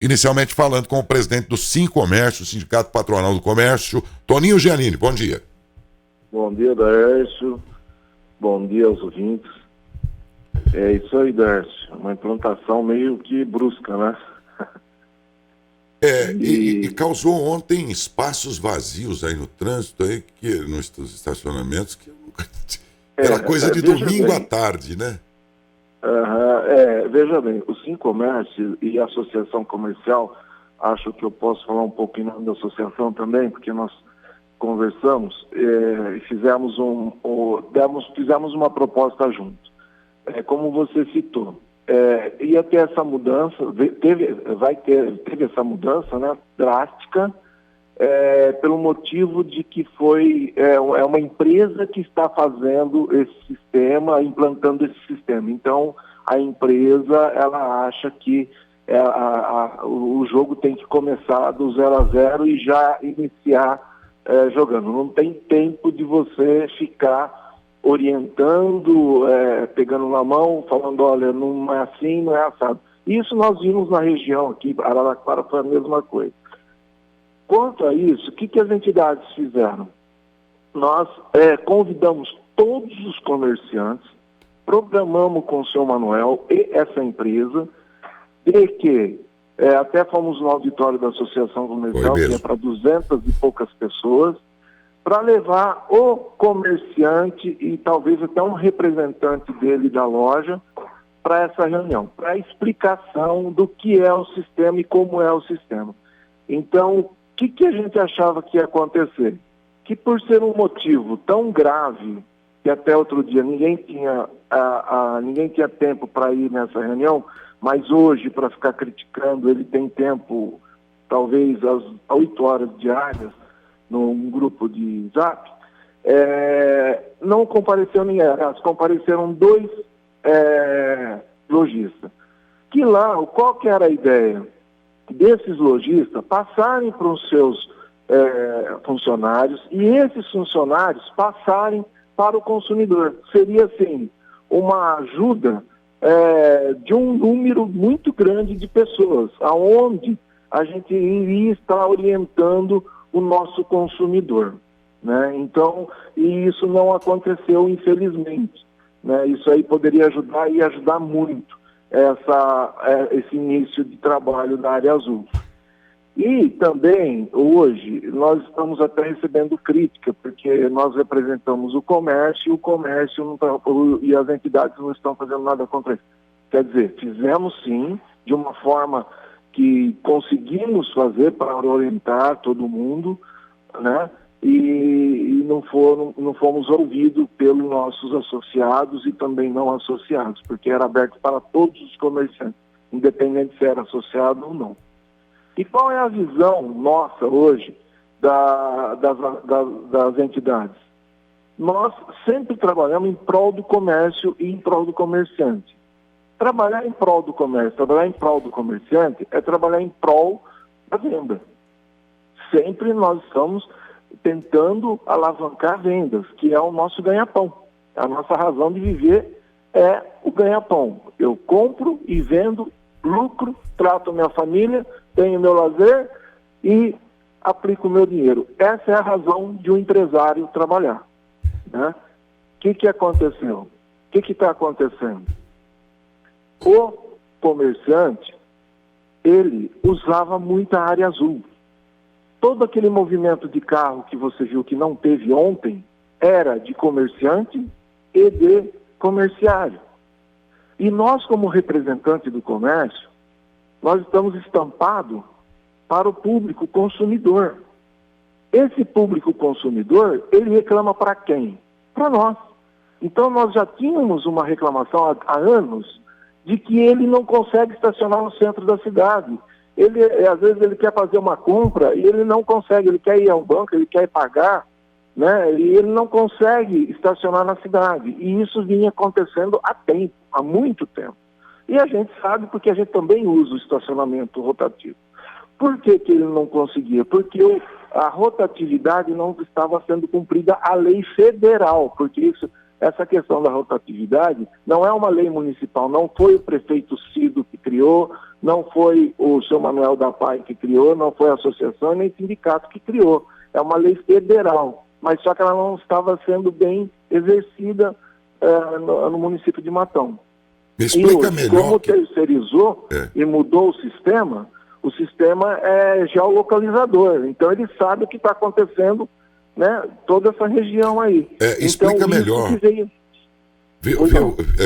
Inicialmente falando com o presidente do Sincomércio, Sindicato Patronal do Comércio, Toninho Giannini. Bom dia. Bom dia, Daércio. Bom dia aos ouvintes. É isso aí, Daércio. Uma implantação meio que brusca, né? E causou ontem espaços vazios aí no trânsito, aí, nos estacionamentos, que era coisa de domingo à tarde, né? Veja bem, o Sincomércio e a Associação Comercial, acho que eu posso falar um pouco em nome da associação também, porque nós conversamos e fizemos uma proposta junto. Como você citou, ia ter essa mudança, teve essa mudança, né, drástica, pelo motivo de que é uma empresa que está fazendo esse sistema, implantando esse sistema. Então, a empresa, ela acha que o jogo tem que começar do 0-0 e já iniciar jogando. Não tem tempo de você ficar orientando, pegando na mão, falando, olha, não é assim, não é assado. Isso nós vimos na região aqui, Araraquara foi a mesma coisa. Quanto a isso, o que as entidades fizeram? Nós convidamos todos os comerciantes, programamos com o seu Manuel e essa empresa, de que até fomos no auditório da Associação Comercial, que é para 200 e poucas pessoas, para levar o comerciante e talvez até um representante dele da loja para essa reunião, para a explicação do que é o sistema e como é o sistema. Então, o que a gente achava que ia acontecer? Que por ser um motivo tão grave, que até outro dia ninguém tinha tempo para ir nessa reunião, mas hoje, para ficar criticando, ele tem tempo, talvez às 8 horas diárias, num grupo de Zap, não compareceu ninguém. Compareceram 2 lojistas. Que lá, qual que era a ideia? Desses lojistas passarem para os seus funcionários e esses funcionários passarem para o consumidor. Seria, assim, uma ajuda de um número muito grande de pessoas, aonde a gente iria estar orientando o nosso consumidor, né? Então, e isso não aconteceu, infelizmente, né? Isso aí poderia ajudar e ajudar muito esse início de trabalho da área azul. E também, hoje, nós estamos até recebendo crítica, porque nós representamos o comércio e o comércio não tá, e as entidades não estão fazendo nada contra isso. Quer dizer, fizemos sim, de uma forma que conseguimos fazer para orientar todo mundo, né? E não fomos ouvidos pelos nossos associados e também não associados, porque era aberto para todos os comerciantes, independente se era associado ou não. E qual é a visão nossa hoje das entidades? Nós sempre trabalhamos em prol do comércio e em prol do comerciante. Trabalhar em prol do comércio, trabalhar em prol do comerciante é trabalhar em prol da venda. Sempre nós estamos tentando alavancar vendas, que é o nosso ganha-pão. A nossa razão de viver é o ganha-pão. Eu compro e vendo, lucro, trato minha família, tenho meu lazer e aplico o meu dinheiro. Essa é a razão de um empresário trabalhar, né? O que aconteceu? O que está acontecendo? O comerciante, ele usava muita área azul. Todo aquele movimento de carro que você viu que não teve ontem, era de comerciante e de comerciário. E nós, como representante do comércio, nós estamos estampados para o público consumidor. Esse público consumidor, ele reclama para quem? Para nós. Então, nós já tínhamos uma reclamação há anos de que ele não consegue estacionar no centro da cidade. Às vezes ele quer fazer uma compra e ele não consegue, ele quer ir ao banco, ele quer pagar, né? E ele não consegue estacionar na cidade. E isso vinha acontecendo há muito tempo. E a gente sabe porque a gente também usa o estacionamento rotativo. Por que ele não conseguia? Porque a rotatividade não estava sendo cumprida a lei federal, porque isso essa questão da rotatividade não é uma lei municipal, não foi o prefeito Cido que criou, não foi o seu Manuel da Pai que criou, não foi a associação nem o sindicato que criou. É uma lei federal, mas só que ela não estava sendo bem exercida no município de Matão. Me explica hoje, melhor. Como terceirizou e mudou o sistema é geolocalizador. Então ele sabe o que está acontecendo, né, toda essa região aí. Explica então, melhor. Viu?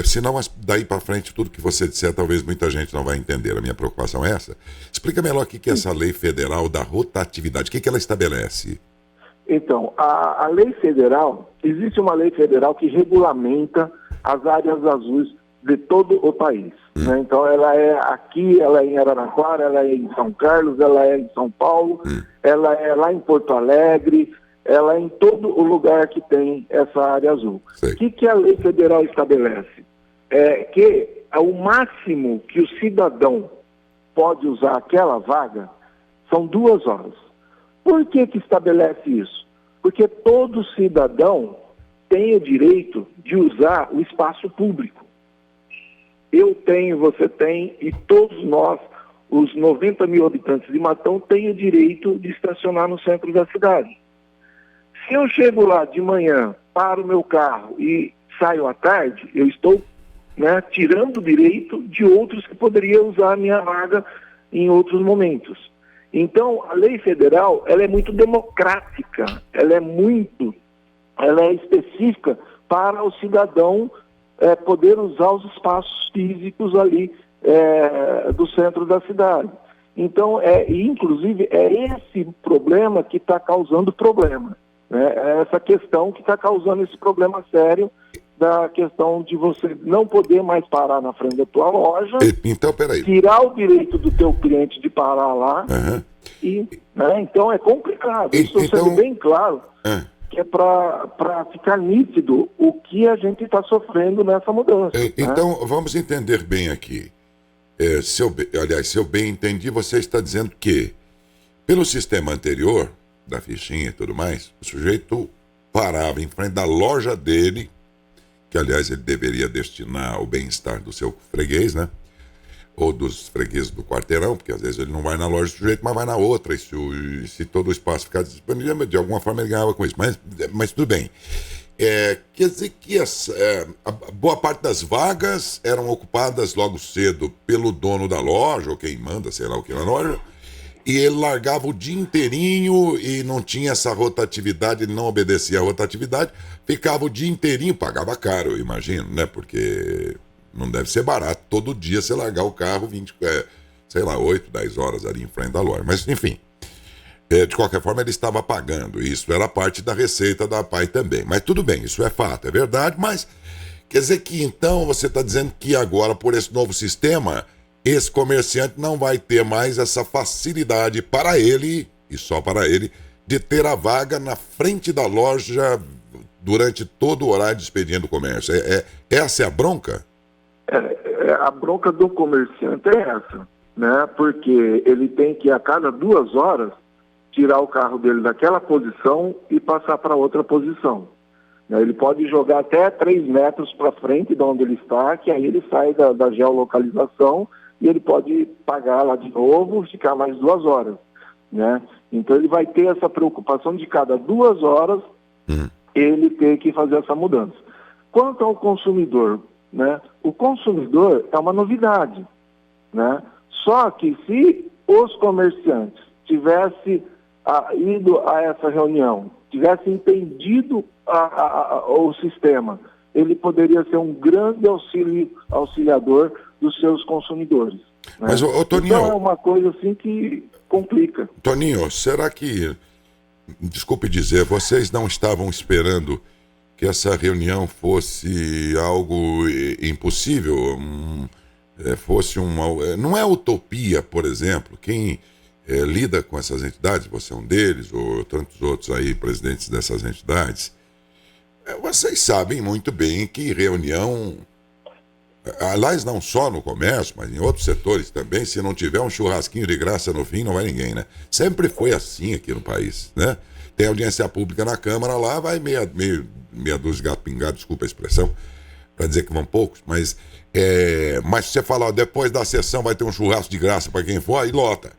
Senão, daí para frente, tudo que você disser, talvez muita gente não vai entender. A minha preocupação é essa. Explica melhor o que é essa lei federal da rotatividade. O que ela estabelece? Então, a lei federal, existe uma lei federal que regulamenta as áreas azuis de todo o país. Né? Então, ela é aqui, ela é em Araraquara, ela é em São Carlos, ela é em São Paulo, ela é lá em Porto Alegre, ela é em todo o lugar que tem essa área azul. O que a lei federal estabelece? É que o máximo que o cidadão pode usar aquela vaga são 2 horas. Por que estabelece isso? Porque todo cidadão tem o direito de usar o espaço público. Eu tenho, você tem, e todos nós, os 90 mil habitantes de Matão, têm o direito de estacionar no centro da cidade. Se eu chego lá de manhã, paro o meu carro e saio à tarde, eu estou, né, tirando o direito de outros que poderiam usar a minha vaga em outros momentos. Então, a lei federal, ela é muito democrática, ela é específica para o cidadão poder usar os espaços físicos ali do centro da cidade. Então, inclusive, é esse problema que está causando problema. Né? É essa questão que está causando esse problema sério da questão de você não poder mais parar na frente da tua loja, então, peraí, tirar o direito do teu cliente de parar lá, né? Então é complicado. Isso sendo bem claro, que é para ficar nítido o que a gente está sofrendo nessa mudança. Então, vamos entender bem aqui. Se eu bem entendi, você está dizendo que, pelo sistema anterior, da fichinha e tudo mais, o sujeito parava em frente da loja dele, que, aliás, ele deveria destinar ao bem-estar do seu freguês, né? Ou dos fregueses do quarteirão, porque às vezes ele não vai na loja do sujeito, mas vai na outra, e se todo o espaço ficar disponível, de alguma forma ele ganhava com isso. Mas tudo bem. Quer dizer que a boa parte das vagas eram ocupadas logo cedo pelo dono da loja, ou quem manda, sei lá o que na loja, e ele largava o dia inteirinho e não tinha essa rotatividade, ele não obedecia a rotatividade, ficava o dia inteirinho, pagava caro, eu imagino, né? Porque não deve ser barato todo dia você largar o carro 8, 10 horas ali em frente da loja. Mas, enfim, de qualquer forma ele estava pagando, e isso era parte da receita da PAI também. Mas tudo bem, isso é fato, é verdade, mas quer dizer que então você está dizendo que agora, por esse novo sistema, esse comerciante não vai ter mais essa facilidade para ele, e só para ele, de ter a vaga na frente da loja durante todo o horário de expediente do comércio. Essa é a bronca? A bronca do comerciante é essa, né? Porque ele tem que, a cada 2 horas, tirar o carro dele daquela posição e passar para outra posição. Ele pode jogar até 3 metros para frente de onde ele está, que aí ele sai da geolocalização e ele pode pagar lá de novo, ficar mais 2 horas, né? Então ele vai ter essa preocupação de cada 2 horas ele ter que fazer essa mudança. Quanto ao consumidor, né? O consumidor é uma novidade, né? Só que se os comerciantes tivessem ido a essa reunião, tivessem entendido o sistema, ele poderia ser um grande auxiliador dos seus consumidores. Né? Mas, Toninho, então é uma coisa assim que complica. Toninho, será que, desculpe dizer, vocês não estavam esperando que essa reunião fosse algo impossível? Não é utopia, por exemplo, quem lida com essas entidades, você é um deles, ou tantos outros aí, presidentes dessas entidades, vocês sabem muito bem que reunião, aliás, não só no comércio, mas em outros setores também, se não tiver um churrasquinho de graça no fim, não vai ninguém, né? Sempre foi assim aqui no país, né? tem audiência pública na Câmara lá, vai meia dúzia de gato pingado, desculpa a expressão, para dizer que vão poucos, mas se você falar, depois da sessão vai ter um churrasco de graça para quem for, aí lota.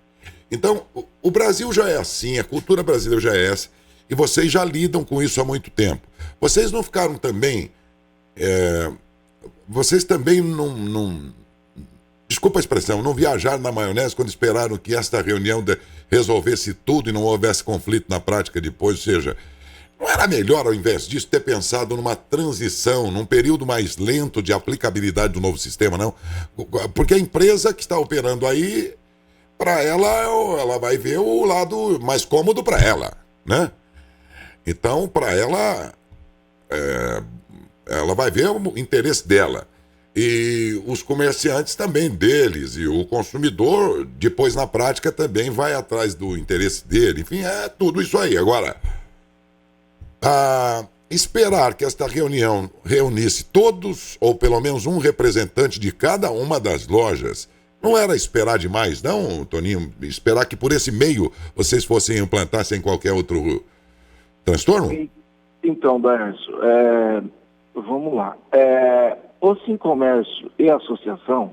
Então, o Brasil já é assim, a cultura brasileira já é essa, e vocês já lidam com isso há muito tempo. Vocês não ficaram também... vocês também não... Desculpa a expressão, não viajaram na maionese quando esperaram que esta reunião resolvesse tudo e não houvesse conflito na prática depois, ou seja... Não era melhor, ao invés disso, ter pensado numa transição, num período mais lento de aplicabilidade do novo sistema, não? Porque a empresa que está operando aí, para ela vai ver o lado mais cômodo para ela, né? Então, para ela, ela vai ver o interesse dela. E os comerciantes também deles, e o consumidor, depois na prática, também vai atrás do interesse dele. Enfim, é tudo isso aí. Agora... esperar que esta reunião reunisse todos, ou pelo menos um representante de cada uma das lojas, não era esperar demais, não, Toninho? Esperar que por esse meio vocês fossem implantar sem qualquer outro transtorno? Então, Décio, vamos lá. O Sincomércio e a associação,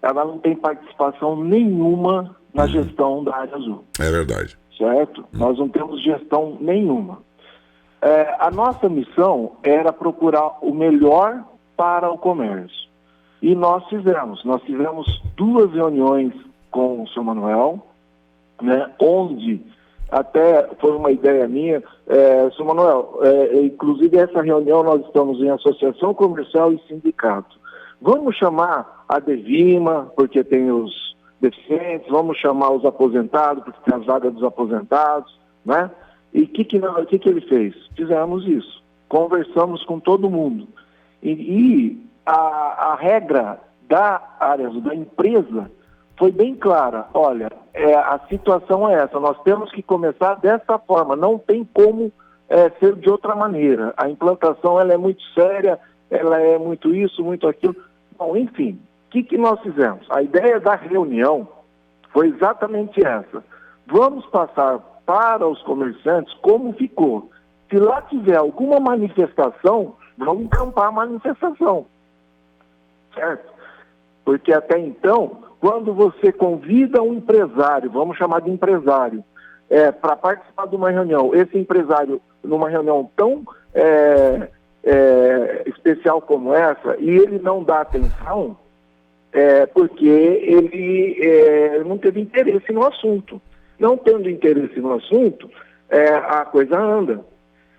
ela não tem participação nenhuma na gestão da área azul. É verdade. Certo? Nós não temos gestão nenhuma. A nossa missão era procurar o melhor para o comércio. E nós tivemos 2 reuniões com o seu Manuel, né, onde até foi uma ideia minha, seu Manuel, inclusive essa reunião nós estamos em associação comercial e sindicato. Vamos chamar a Devima, porque tem os deficientes, vamos chamar os aposentados, porque tem as vagas dos aposentados, né? E o que ele fez? Fizemos isso. Conversamos com todo mundo. E a regra da área da empresa foi bem clara. Olha, a situação é essa. Nós temos que começar dessa forma. Não tem como ser de outra maneira. A implantação ela é muito séria, ela é muito isso, muito aquilo. Bom, enfim, o que nós fizemos? A ideia da reunião foi exatamente essa. Vamos passar para os comerciantes como ficou. Se lá tiver alguma manifestação, vamos encampar a manifestação. Certo? Porque até então, quando você convida um empresário, vamos chamar de empresário, para participar de uma reunião, esse empresário, numa reunião tão especial como essa, e ele não dá atenção, porque ele não teve interesse no assunto. Não tendo interesse no assunto, a coisa anda.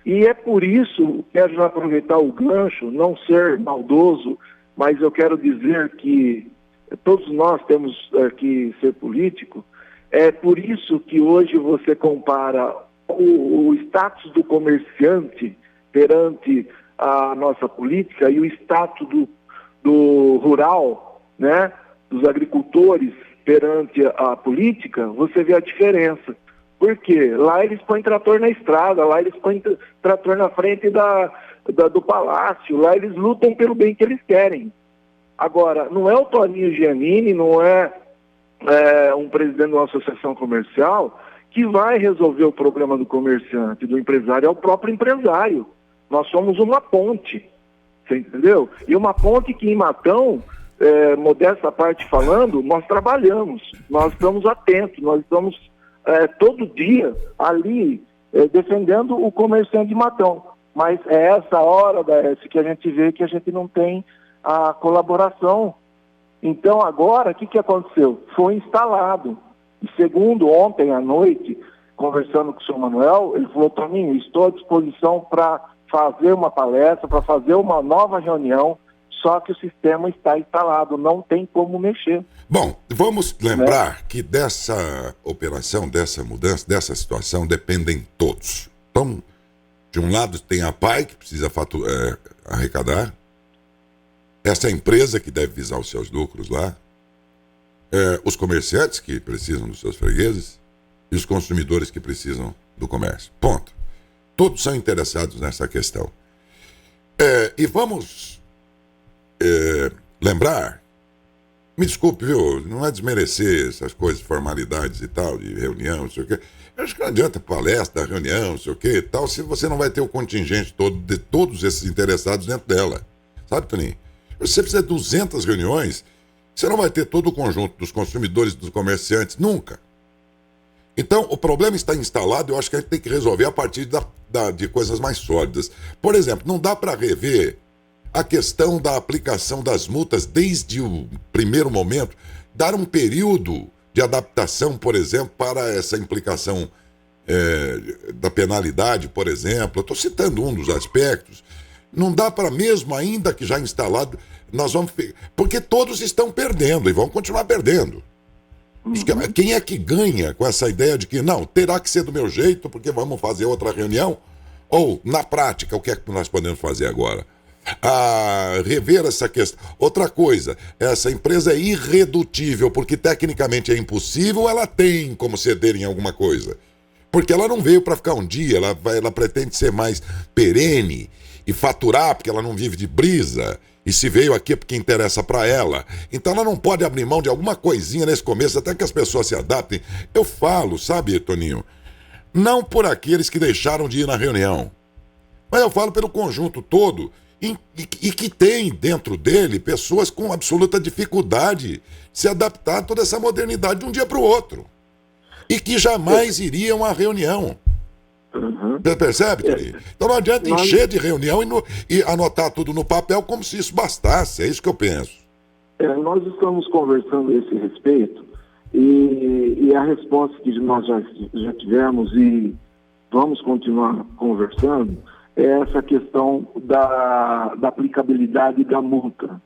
E é por isso, quero aproveitar o gancho, não ser maldoso, mas eu quero dizer que todos nós temos que ser político. É por isso que hoje você compara o status do comerciante perante a nossa política e o status do rural, né, dos agricultores, perante a política, você vê a diferença. Por quê? Lá eles põem trator na estrada, lá eles põem trator na frente do palácio, lá eles lutam pelo bem que eles querem. Agora, não é o Toninho Giannini, não é um presidente de uma associação comercial que vai resolver o problema do comerciante, do empresário, é o próprio empresário. Nós somos uma ponte, você entendeu? E uma ponte que em Matão... modesta parte falando, nós trabalhamos, nós estamos atentos, nós estamos todo dia ali defendendo o comerciante de Matão. Mas é essa hora, que a gente vê que a gente não tem a colaboração. Então agora, o que aconteceu? Foi instalado. E segundo, ontem à noite, conversando com o senhor Manuel, ele falou, Toninho, estou à disposição para fazer uma palestra, para fazer uma nova reunião, só que o sistema está instalado, não tem como mexer. Bom, vamos lembrar que dessa operação, dessa mudança, dessa situação, dependem todos. Então, de um lado tem a PAI, que precisa arrecadar, essa empresa que deve visar os seus lucros lá, os comerciantes que precisam dos seus fregueses e os consumidores que precisam do comércio. Ponto. Todos são interessados nessa questão. E vamos... lembrar Me desculpe, viu? Não é desmerecer essas coisas, formalidades e tal, de reunião, não sei o quê. Eu acho que não adianta palestra, reunião, não sei o quê e tal, se você não vai ter o contingente todo de todos esses interessados dentro dela. Sabe, Toninho? Você precisa de 200 reuniões, você não vai ter todo o conjunto dos consumidores, dos comerciantes, nunca. Então, o problema está instalado, eu acho que a gente tem que resolver a partir de coisas mais sólidas. Por exemplo, não dá para rever a questão da aplicação das multas desde o primeiro momento, dar um período de adaptação, por exemplo, para essa implicação da penalidade, por exemplo. Eu estou citando um dos aspectos. Não dá para, mesmo ainda que já instalado, nós vamos... Porque todos estão perdendo e vão continuar perdendo. Quem é que ganha com essa ideia de que, não, terá que ser do meu jeito, porque vamos fazer outra reunião? Ou, na prática, o que é que nós podemos fazer agora? Rever essa questão. Outra coisa, essa empresa é irredutível, porque tecnicamente é impossível, ela tem como ceder em alguma coisa. Porque ela não veio para ficar um dia, ela pretende ser mais perene e faturar, porque ela não vive de brisa. E se veio aqui é porque interessa para ela. Então ela não pode abrir mão de alguma coisinha nesse começo, até que as pessoas se adaptem. Eu falo, sabe, Toninho, não por aqueles que deixaram de ir na reunião, mas eu falo pelo conjunto todo, e que tem dentro dele pessoas com absoluta dificuldade de se adaptar a toda essa modernidade de um dia para o outro. E que jamais iriam à reunião. Você percebe, Toninho? Então não adianta encher de reunião e anotar tudo no papel como se isso bastasse. É isso que eu penso. Nós estamos conversando a esse respeito e a resposta que nós já tivemos e vamos continuar conversando é essa questão da aplicabilidade da multa.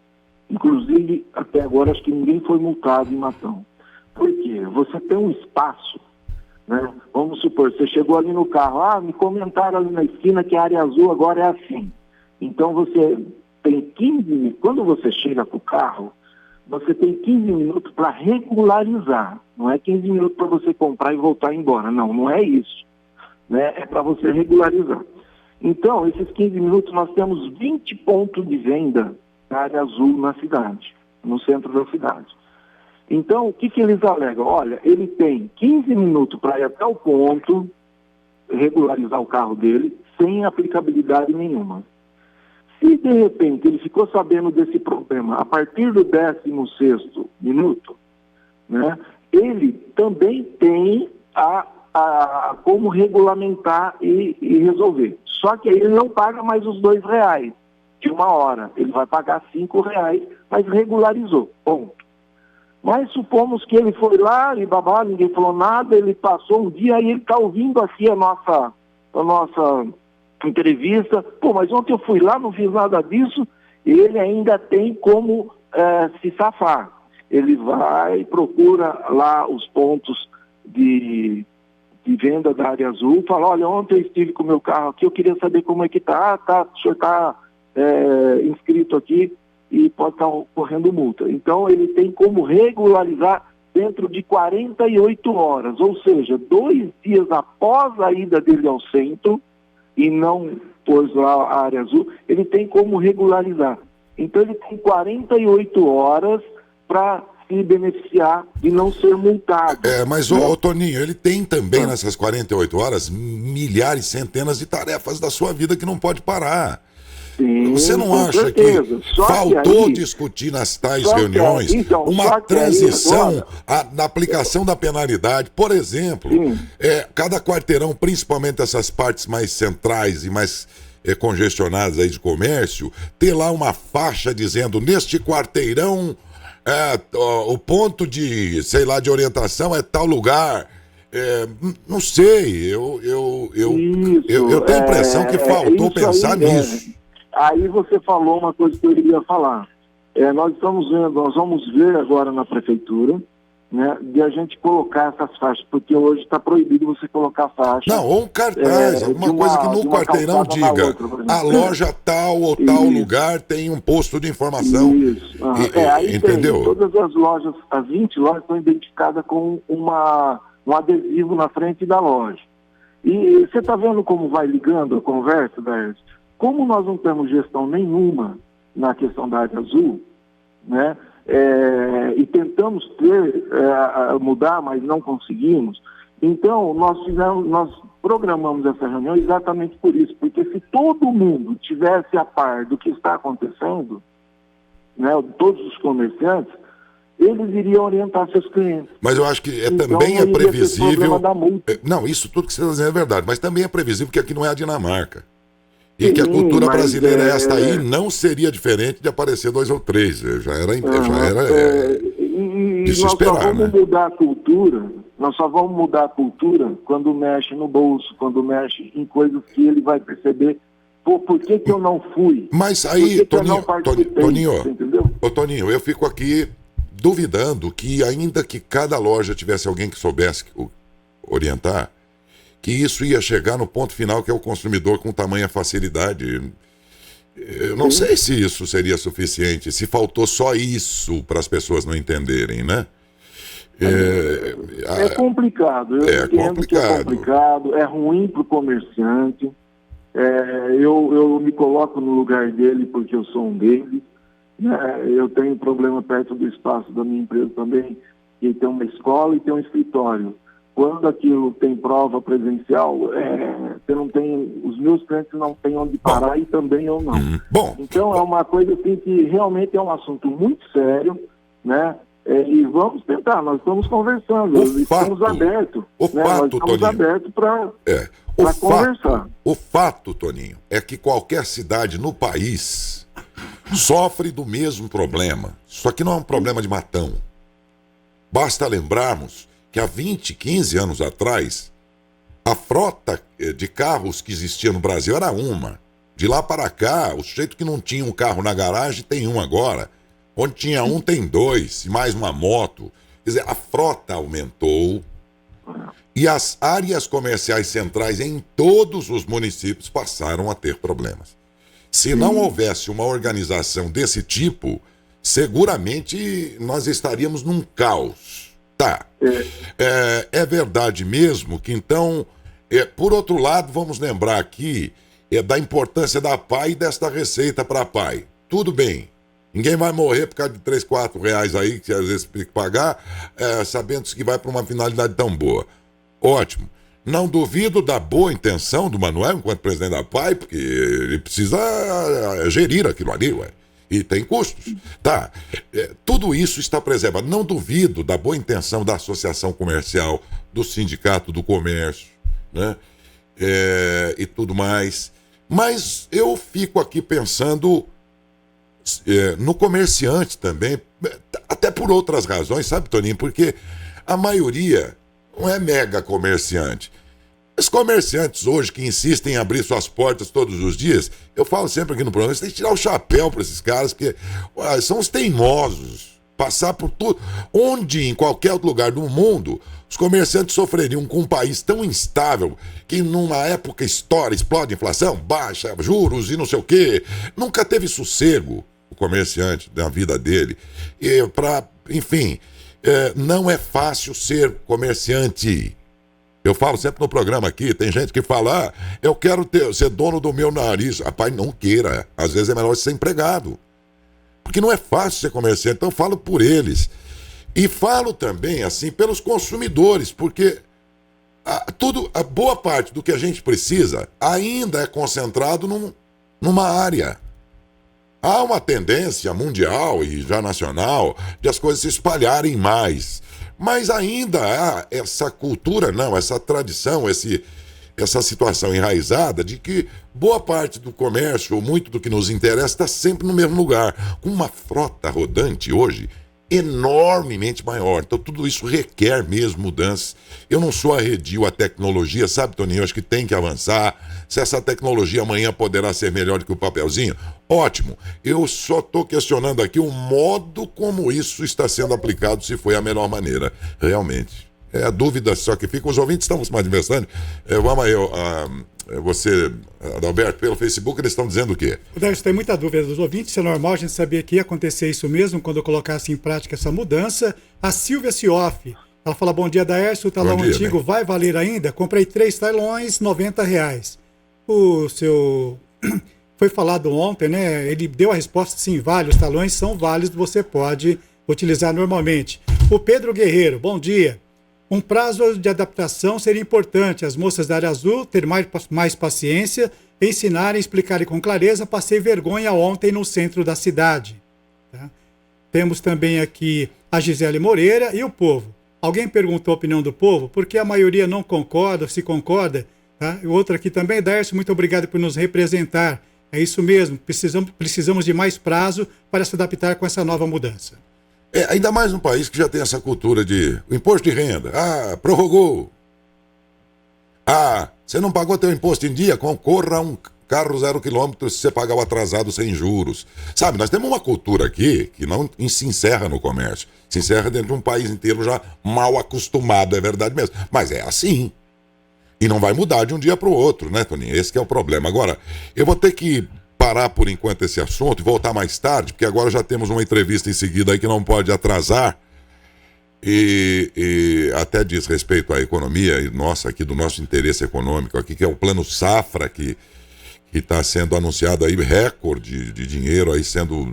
Inclusive, até agora, acho que ninguém foi multado em Matão. Por quê? Você tem um espaço, né? Vamos supor, você chegou ali no carro, me comentaram ali na esquina que a área azul agora é assim. Então você tem 15 minutos, quando você chega com o carro, você tem 15 minutos para regularizar. Não é 15 minutos para você comprar e voltar embora. Não é isso. Né? É para você regularizar. Então, esses 15 minutos nós temos 20 pontos de venda na área azul na cidade, no centro da cidade. Então, o que eles alegam? Olha, ele tem 15 minutos para ir até o ponto, regularizar o carro dele, sem aplicabilidade nenhuma. Se, de repente, ele ficou sabendo desse problema a partir do 16º minuto, né, ele também tem como regulamentar e resolver. Só que aí ele não paga mais os R$2 de uma hora. Ele vai pagar R$5, mas regularizou. Ponto. Mas supomos que ele foi lá e ninguém falou nada, ele passou um dia e ele está ouvindo aqui a nossa entrevista. Mas ontem eu fui lá, não fiz nada disso, e ele ainda tem como se safar. Ele vai, procura lá os pontos de venda da área azul, fala, olha, ontem eu estive com o meu carro aqui, eu queria saber como é que está, o senhor está inscrito aqui, e pode estar ocorrendo multa. Então, ele tem como regularizar dentro de 48 horas, ou seja, 2 dias após a ida dele ao centro, e não pôs lá a área azul, ele tem como regularizar. Então, ele tem 48 horas para se beneficiar de não ser multado. Mas, ô Toninho, ele tem também nessas 48 horas milhares, centenas de tarefas da sua vida que não pode parar. Sim, você não acha certeza. que faltou discutir nas tais reuniões uma transição na aplicação da penalidade? Por exemplo, cada quarteirão, principalmente essas partes mais centrais e mais congestionadas aí de comércio, ter lá uma faixa dizendo, neste quarteirão, o ponto de orientação é tal lugar. Não sei, eu tenho a impressão que faltou pensar nisso. Aí você falou uma coisa que eu queria falar. Nós vamos ver agora na prefeitura, né, de a gente colocar essas faixas, porque hoje está proibido você colocar faixa. Não, ou um cartaz, alguma coisa que no quarteirão diga, outra, a loja tal ou tal lugar tem um posto de informação. Isso. Aí entendeu? Tem, todas as lojas, as 20 lojas estão identificadas com um adesivo na frente da loja. E você está vendo como vai ligando a conversa, Daércio? Como nós não temos gestão nenhuma na questão da área azul, né? E tentamos mudar, mas não conseguimos. Então, nós programamos essa reunião exatamente por isso, porque se todo mundo tivesse a par do que está acontecendo, né, todos os comerciantes, eles iriam orientar seus clientes. Mas eu acho que também é previsível... Não, isso tudo que você está dizendo é verdade, mas também é previsível que aqui não é a Dinamarca. E sim, que a cultura brasileira esta aí não seria diferente de aparecer 2 ou 3. Já era de se esperar, né? Nós só vamos mudar a cultura quando mexe no bolso, quando mexe em coisas que ele vai perceber. Por que eu não fui? Mas aí, Toninho, eu fico aqui duvidando que ainda que cada loja tivesse alguém que soubesse orientar, que isso ia chegar no ponto final, que é o consumidor com tamanha facilidade. Eu não sei se isso seria suficiente, se faltou só isso para as pessoas não entenderem, né? É complicado, eu entendo que é complicado, é ruim para o comerciante. Eu me coloco no lugar dele porque eu sou um deles. Eu tenho problema perto do espaço da minha empresa também, que tem uma escola e tem um escritório. Quando aquilo tem prova presencial, você não tem, os meus clientes não têm onde parar e também eu não. Então é uma coisa assim que realmente é um assunto muito sério, né? E vamos tentar, nós estamos conversando, estamos abertos. Nós estamos abertos para conversar. O fato, Toninho, é que qualquer cidade no país sofre do mesmo problema, só que não é um problema de Matão. Basta lembrarmos que há 20, 15 anos atrás, a frota de carros que existia no Brasil era uma. De lá para cá, o sujeito que não tinha um carro na garagem tem um agora. Onde tinha um tem 2, e mais uma moto. Quer dizer, a frota aumentou e as áreas comerciais centrais em todos os municípios passaram a ter problemas. Se não houvesse uma organização desse tipo, seguramente nós estaríamos num caos. Tá. É verdade mesmo que então, por outro lado, vamos lembrar aqui da importância da PAI e desta receita para a PAI. Tudo bem. Ninguém vai morrer por causa de 3, 4 reais aí, que às vezes tem que pagar, sabendo que vai para uma finalidade tão boa. Ótimo. Não duvido da boa intenção do Manuel, enquanto presidente da PAI, porque ele precisa gerir aquilo ali, ué. E tem custos. Tá. Tudo isso está preservado. Não duvido da boa intenção da associação comercial, do sindicato do comércio, né? E tudo mais. Mas eu fico aqui pensando no comerciante também, até por outras razões, sabe, Toninho? Porque a maioria não é mega comerciante. Os comerciantes hoje que insistem em abrir suas portas todos os dias, eu falo sempre aqui no programa, você tem que tirar o chapéu para esses caras, porque são os teimosos. Passar por tudo. Onde, em qualquer outro lugar do mundo, os comerciantes sofreriam com um país tão instável que numa época explode a inflação, baixa juros e não sei o quê. Nunca teve sossego o comerciante na vida dele. Enfim, não é fácil ser comerciante. Eu falo sempre no programa aqui, tem gente que fala, eu quero ser dono do meu nariz. Rapaz, não queira. Às vezes é melhor ser empregado. Porque não é fácil ser comerciante, então eu falo por eles. E falo também, assim, pelos consumidores, porque a boa parte do que a gente precisa ainda é concentrado numa área. Há uma tendência mundial e já nacional de as coisas se espalharem mais. Mas ainda há essa cultura, essa tradição, essa situação enraizada de que boa parte do comércio, ou muito do que nos interessa, está sempre no mesmo lugar. Com uma frota rodante hoje enormemente maior. Então tudo isso requer mesmo mudanças. Eu não sou arredio à tecnologia, sabe, Toninho? Eu acho que tem que avançar. Se essa tecnologia amanhã poderá ser melhor do que o papelzinho, ótimo. Eu só estou questionando aqui o modo como isso está sendo aplicado, se foi a melhor maneira, realmente. É a dúvida só que fica. Os ouvintes estão se manifestando. Vamos aí, você, Adalberto, pelo Facebook, eles estão dizendo o quê? Daílson, tem muita dúvida dos ouvintes. É normal, a gente sabia que ia acontecer isso mesmo quando eu colocasse em prática essa mudança. A Silvia Sioff, ela fala, bom dia, Daílson, o talão antigo vai valer ainda? Comprei 3 talões, R$90. O seu... Foi falado ontem, né? Ele deu a resposta, sim, vale. Os talões são válidos, você pode utilizar normalmente. O Pedro Guerreiro, bom dia. Um prazo de adaptação seria importante. As moças da área azul ter mais paciência, ensinarem, explicarem com clareza. Passei vergonha ontem no centro da cidade. Tá? Temos também aqui a Gisele Moreira e o povo. Alguém perguntou a opinião do povo? Porque a maioria não concorda, se concorda. Tá? E outra aqui também, Daércio, muito obrigado por nos representar. É isso mesmo, precisamos de mais prazo para se adaptar com essa nova mudança. Ainda mais num país que já tem essa cultura de imposto de renda. Prorrogou. Você não pagou teu imposto em dia? Concorra a um carro 0 km se você pagar o atrasado sem juros. Sabe, nós temos uma cultura aqui que não se encerra no comércio. Se encerra dentro de um país inteiro já mal acostumado, é verdade mesmo. Mas é assim. E não vai mudar de um dia para o outro, né, Toninho? Esse que é o problema. Agora, eu vou ter que parar por enquanto esse assunto e voltar mais tarde, porque agora já temos uma entrevista em seguida aí que não pode atrasar e até diz respeito à economia e aqui do nosso interesse econômico aqui, que é o Plano Safra, que está sendo anunciado aí recorde de dinheiro aí sendo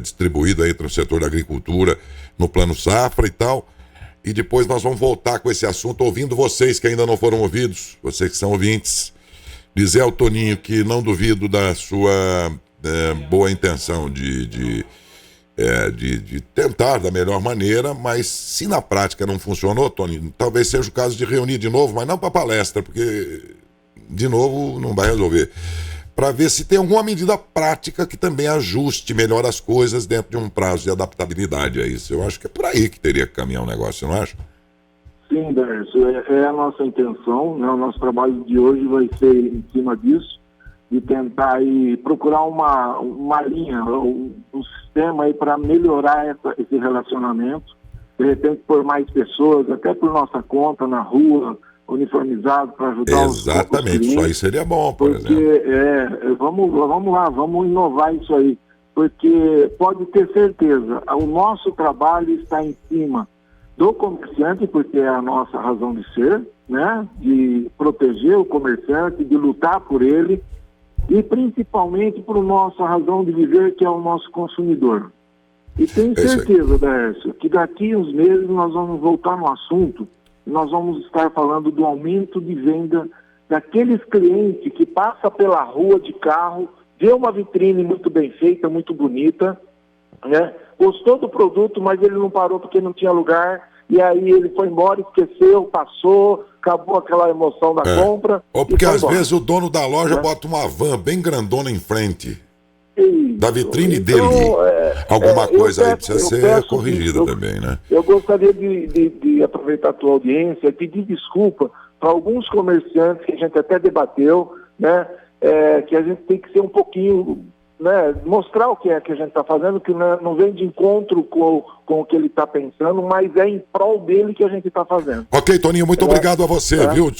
distribuído aí para o setor da agricultura no Plano Safra e tal. E depois nós vamos voltar com esse assunto ouvindo vocês que ainda não foram ouvidos, vocês que são ouvintes. Dizer ao Toninho que não duvido da sua boa intenção de tentar da melhor maneira, mas se na prática não funcionou, Toninho, talvez seja o caso de reunir de novo, mas não para palestra, porque de novo não vai resolver. Para ver se tem alguma medida prática que também ajuste melhor as coisas dentro de um prazo de adaptabilidade a isso. Eu acho que é por aí que teria que caminhar o negócio, não acha? Sim, Daércio, é a nossa intenção, né? O nosso trabalho de hoje vai ser em cima disso, de tentar aí procurar uma linha, um sistema aí para melhorar esse relacionamento, de repente por mais pessoas, até por nossa conta, na rua, uniformizado para ajudar os clientes. Exatamente, isso aí seria bom, por exemplo. Vamos lá, vamos inovar isso aí, porque pode ter certeza, o nosso trabalho está em cima do comerciante, porque é a nossa razão de ser, né? De proteger o comerciante, de lutar por ele e principalmente por nossa razão de viver, que é o nosso consumidor. E tenho certeza, Daércio, que daqui uns meses nós vamos voltar no assunto e nós vamos estar falando do aumento de venda daqueles clientes que passam pela rua de carro, vê uma vitrine muito bem feita, muito bonita, né? Gostou do produto, mas ele não parou porque não tinha lugar, e aí ele foi embora, esqueceu, passou, acabou aquela emoção da compra. Ou porque às vezes o dono da loja bota uma van bem grandona em frente da vitrine dele. Alguma coisa aí precisa ser corrigida também, né? Eu gostaria de aproveitar a tua audiência e pedir desculpa para alguns comerciantes que a gente até debateu, né? Que a gente tem que ser um pouquinho, né, mostrar o que é que a gente está fazendo, que não vem de encontro com o que ele está pensando, mas é em prol dele que a gente está fazendo. Ok, Toninho, muito obrigado a você, viu?